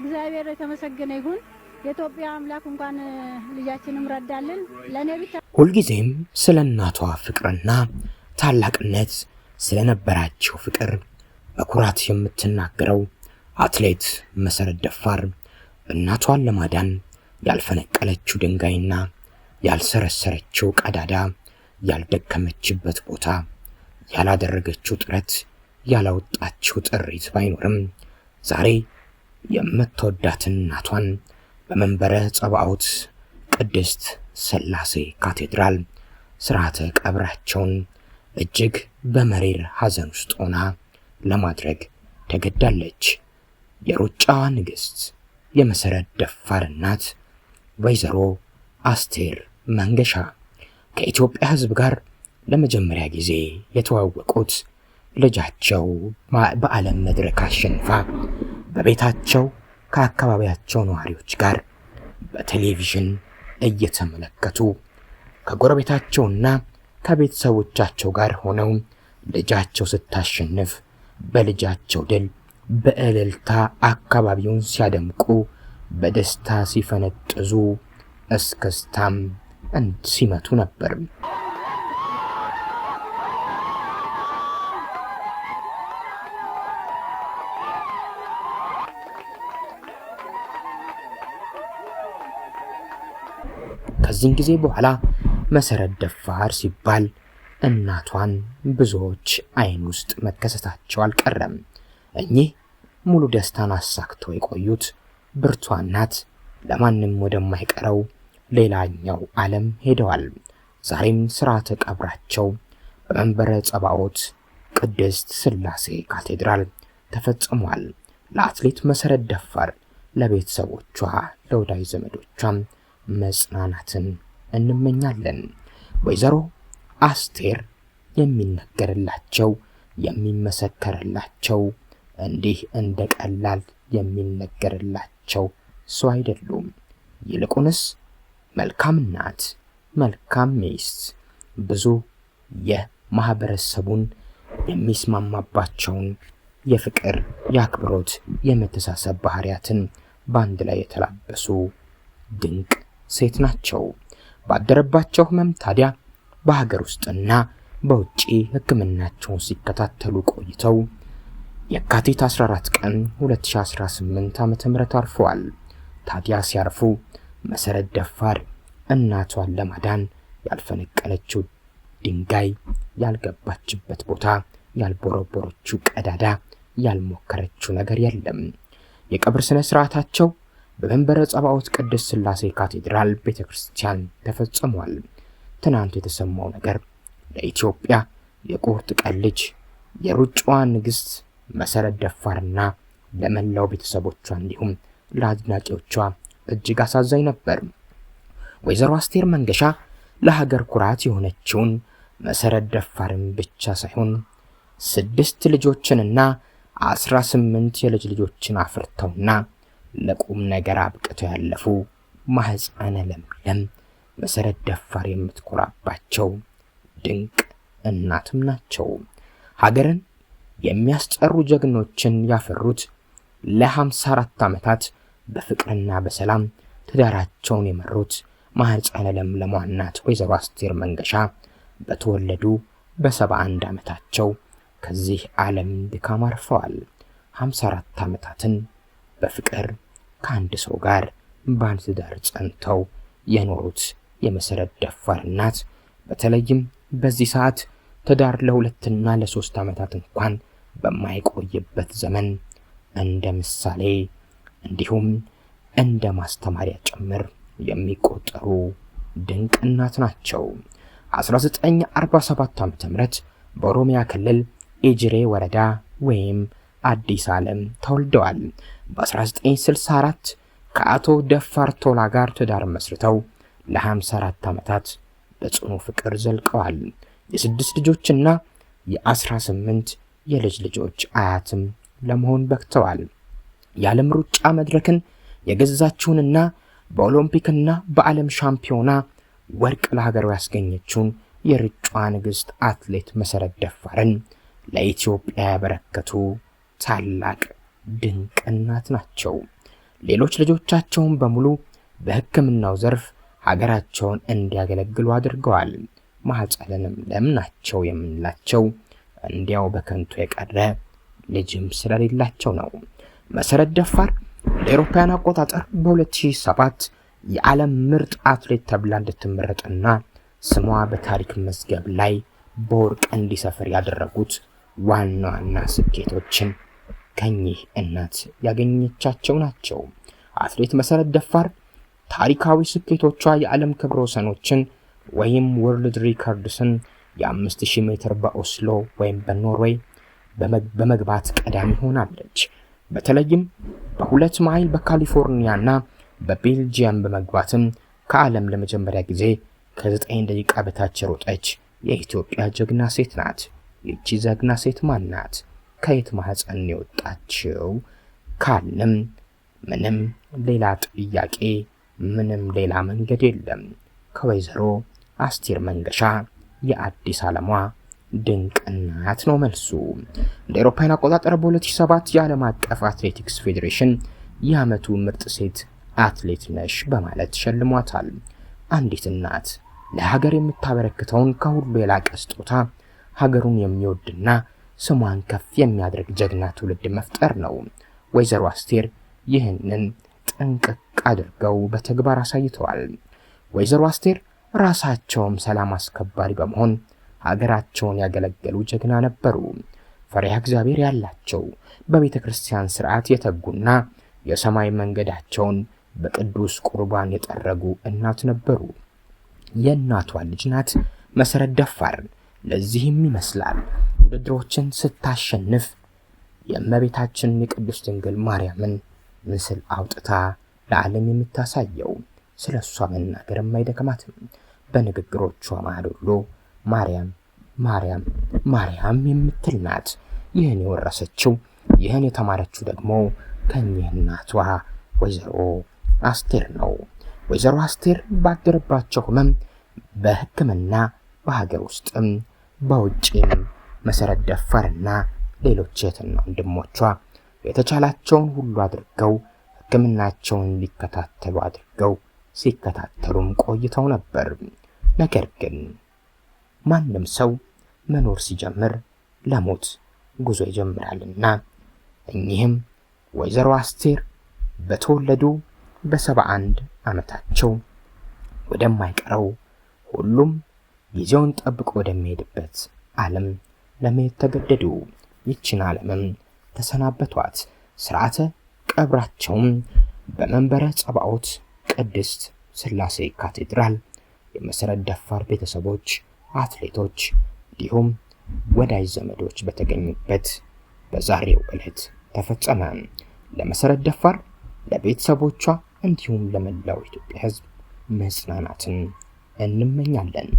እግዚአብሔር የተመሰገነ ይሁን። የኢትዮጵያ አምላክ እንኳን ልጃችንን ረዳልን። ለኔ ብቻ ሁልጊዜም ስለ እናቷ ፍቅርና ታላቅነት ስለነበራቸው ፍቅር በኩራት የምትናገረው አትሌት መሰረት ደፋር እናቷን ለማዳን ያልፈነቀለችው ድንጋይና ያልሰረሰረችው ቀዳዳ፣ ያልደከመችበት ቦታ፣ ያላደረገችው ጥረት፣ ያላወጣችው ጥሪት ባይኖርም ዛሬ የምትወዳትን እናቷን በመንበረ ጸባዖት ቅድስት ሥላሴ ካቴድራል ሥርዓተ ቀብራቸውን እጅግ በመሪር ሐዘን ውስጥ ሆና ለማድረግ ተገዳለች። የሩጫዋ ንግሥት የመሰረት ደፋር እናት ወይዘሮ አስቴር መንገሻ ከኢትዮጵያ ሕዝብ ጋር ለመጀመሪያ ጊዜ የተዋወቁት ልጃቸው በዓለም መድረክ አሸንፋ በቤታቸው ከአካባቢያቸው ነዋሪዎች ጋር በቴሌቪዥን እየተመለከቱ ከጎረቤታቸውና ከቤተሰቦቻቸው ጋር ሆነው ልጃቸው ስታሸንፍ በልጃቸው ድል በእልልታ አካባቢውን ሲያደምቁ በደስታ ሲፈነጥዙ እስክስታም ሲመቱ ነበር። ከዚህ ጊዜ በኋላ መሰረት ደፋር ሲባል እናቷን ብዙዎች አይን ውስጥ መከሰታቸው አልቀረም። እኚህ ሙሉ ደስታን አሳክተው የቆዩት ብርቷ እናት ለማንም ወደማይቀረው ሌላኛው ዓለም ሄደዋል። ዛሬም ሥርዓተ ቀብራቸው በመንበረ ጸባዖት ቅድስት ሥላሴ ካቴድራል ተፈጽሟል። ለአትሌት መሰረት ደፋር ለቤተሰቦቿ፣ ለወዳጅ ዘመዶቿም መጽናናትን እንመኛለን። ወይዘሮ አስቴር የሚነገርላቸው የሚመሰከርላቸው እንዲህ እንደ ቀላል የሚነገርላቸው ሰው አይደሉም። ይልቁንስ መልካም እናት፣ መልካም ሚስት፣ ብዙ የማህበረሰቡን የሚስማማባቸውን የፍቅር፣ የአክብሮት፣ የመተሳሰብ ባህሪያትን በአንድ ላይ የተላበሱ ድንቅ ሴት ናቸው። ባደረባቸው ህመም ታዲያ በሀገር ውስጥና በውጪ ሕክምናቸውን ሲከታተሉ ቆይተው የካቲት 14 ቀን 2018 ዓ.ም አርፈዋል። ታዲያ ሲያርፉ መሰረት ደፋር እናቷን ለማዳን ያልፈነቀለችው ድንጋይ፣ ያልገባችበት ቦታ፣ ያልቦረቦረችው ቀዳዳ፣ ያልሞከረችው ነገር የለም። የቀብር ስነ ስርዓታቸው በመንበረ ጸባዖት ቅድስት ሥላሴ ካቴድራል ቤተክርስቲያን ተፈጽሟል። ትናንት የተሰማው ነገር ለኢትዮጵያ የቁርጥ ቀን ልጅ የሩጫዋ ንግሥት መሰረት ደፋርና ለመላው ቤተሰቦቿ እንዲሁም ለአድናቂዎቿ እጅግ አሳዛኝ ነበር። ወይዘሮ አስቴር መንገሻ ለሀገር ኩራት የሆነችውን መሰረት ደፋርን ብቻ ሳይሆን 6 ልጆችንና 18 የልጅ ልጆችን አፍርተውና ለቁም ነገር አብቅተው ያለፉ ማህፀነ ለምለም መሰረት ደፋር የምትኮራባቸው ድንቅ እናትም ናቸው። ሀገርን የሚያስጠሩ ጀግኖችን ያፈሩት ለ54 ዓመታት በፍቅርና በሰላም ትዳራቸውን የመሩት ማህፀነ ለምለሟ እናት ወይዘሮ አስቴር መንገሻ በተወለዱ በ71 ዓመታቸው ከዚህ ዓለም ድካም አርፈዋል። 54 ዓመታትን በፍቅር ከአንድ ሰው ጋር በአንድ ትዳር ጸንተው የኖሩት የመሰረት ደፋር እናት በተለይም በዚህ ሰዓት ትዳር ለ2 እና ለ3 ዓመታት እንኳን በማይቆይበት ዘመን እንደ ምሳሌ እንዲሁም እንደ ማስተማሪያ ጭምር የሚቆጠሩ ድንቅ እናት ናቸው። 1947 ዓ.ም በኦሮሚያ ክልል ኤጅሬ ወረዳ ወይም አዲስ ዓለም ተወልደዋል። በ1964 ከአቶ ደፋር ቶላ ጋር ትዳር መስርተው ለ54 ዓመታት በጽኑ ፍቅር ዘልቀዋል። የ6 ልጆችና የ18 የልጅ ልጆች አያትም ለመሆን በክተዋል። የዓለም ሩጫ መድረክን የገዛችውንና በኦሎምፒክና በዓለም ሻምፒዮና ወርቅ ለሀገሩ ያስገኘችውን የሩጫ ንግሥት አትሌት መሰረት ደፋርን ለኢትዮጵያ ያበረከቱ ታላቅ ድንቅ እናት ናቸው። ሌሎች ልጆቻቸውን በሙሉ በሕክምናው ዘርፍ ሀገራቸውን እንዲያገለግሉ አድርገዋል። ማህፀንም ለምናቸው የምንላቸው እንዲያው በከንቱ የቀረ ልጅም ስለሌላቸው ነው። መሰረት ደፋር ለአውሮፓውያን አቆጣጠር በ2007 የዓለም ምርጥ አትሌት ተብላ እንድትመረጥና ስሟ በታሪክ መዝገብ ላይ በወርቅ እንዲሰፍር ያደረጉት ዋና ስኬቶችን ከኚህ እናት ያገኘቻቸው ናቸው። አትሌት መሰረት ደፋር ታሪካዊ ስኬቶቿ የዓለም ክብረ ወሰኖችን ወይም ወርልድ ሪከርድስን የ5000 ሜትር በኦስሎ ወይም በኖርዌይ በመግባት ቀዳሚ ሆናለች። በተለይም በ2 ማይል በካሊፎርኒያና በቤልጂየም በመግባትም ከዓለም ለመጀመሪያ ጊዜ ከ9 ደቂቃ በታች ሮጠች የኢትዮጵያ ጀግና ሴት ናት። ይቺ ጀግና ሴት ማን ናት? ከየት ማህፀን የወጣችው? ካልንም ምንም ሌላ ጥያቄ ምንም ሌላ መንገድ የለም። ከወይዘሮ አስቴር መንገሻ የአዲስ ዓለሟ ድንቅ እናት ነው መልሱ። እንደ አውሮፓውያን አቆጣጠር በ2007 የዓለም አቀፍ አትሌቲክስ ፌዴሬሽን የዓመቱ ምርጥ ሴት አትሌት ነሽ በማለት ሸልሟታል። አንዲት እናት ለሀገር የምታበረክተውን ከሁሉ የላቀ ስጦታ ሀገሩን የሚወድና ስሟን ከፍ የሚያደርግ ጀግና ትውልድ መፍጠር ነው። ወይዘሮ አስቴር ይህንን ጥንቅቅ አድርገው በተግባር አሳይተዋል። ወይዘሮ አስቴር ራሳቸውም ሰላም አስከባሪ በመሆን ሀገራቸውን ያገለገሉ ጀግና ነበሩ። ፈሪሃ እግዚአብሔር ያላቸው፣ በቤተ ክርስቲያን ሥርዓት የተጉና የሰማይ መንገዳቸውን በቅዱስ ቁርባን የጠረጉ እናት ነበሩ። የእናቷ ልጅ ናት መሰረት ደፋር። ለዚህም ይመስላል ውድድሮችን ስታሸንፍ የእመቤታችን የቅድስት ድንግል ማርያምን ምስል አውጥታ ለዓለም የምታሳየው። ስለሷ መናገር የማይደክማትም። በንግግሮቿ መሃል ሁሉ ማርያም ማርያም ማርያም የምትል ናት። ይህን የወረሰችው ይህን የተማረችው ደግሞ ከኚህ እናቷ ወይዘሮ አስቴር ነው። ወይዘሮ አስቴር ባደረባቸው ህመም በሕክምና በሀገር ውስጥም በውጭም መሰረት ደፋርና ሌሎች እህትና ወንድሞቿ የተቻላቸውን ሁሉ አድርገው ሕክምናቸውን ሊከታተሉ አድርገው ሲከታተሉም ቆይተው ነበር። ነገር ግን ማንም ሰው መኖር ሲጀምር ለሞት ጉዞ ይጀምራልና እኚህም ወይዘሮ አስቴር በተወለዱ በ71 ዓመታቸው ወደማይቀረው ሁሉም ጊዜውን ጠብቆ ወደሚሄድበት ዓለም ለመሄድ ተገደዱ። ይችን ዓለምም ተሰናበቷት። ሥርዓተ ቀብራቸውም በመንበረ ጸባዖት ቅድስት ሥላሴ ካቴድራል የመሰረት ደፋር ቤተሰቦች፣ አትሌቶች እንዲሁም ወዳጅ ዘመዶች በተገኙበት በዛሬው ዕለት ተፈጸመ። ለመሰረት ደፋር፣ ለቤተሰቦቿ እንዲሁም ለመላው ኢትዮጵያ ሕዝብ መጽናናትን እንመኛለን።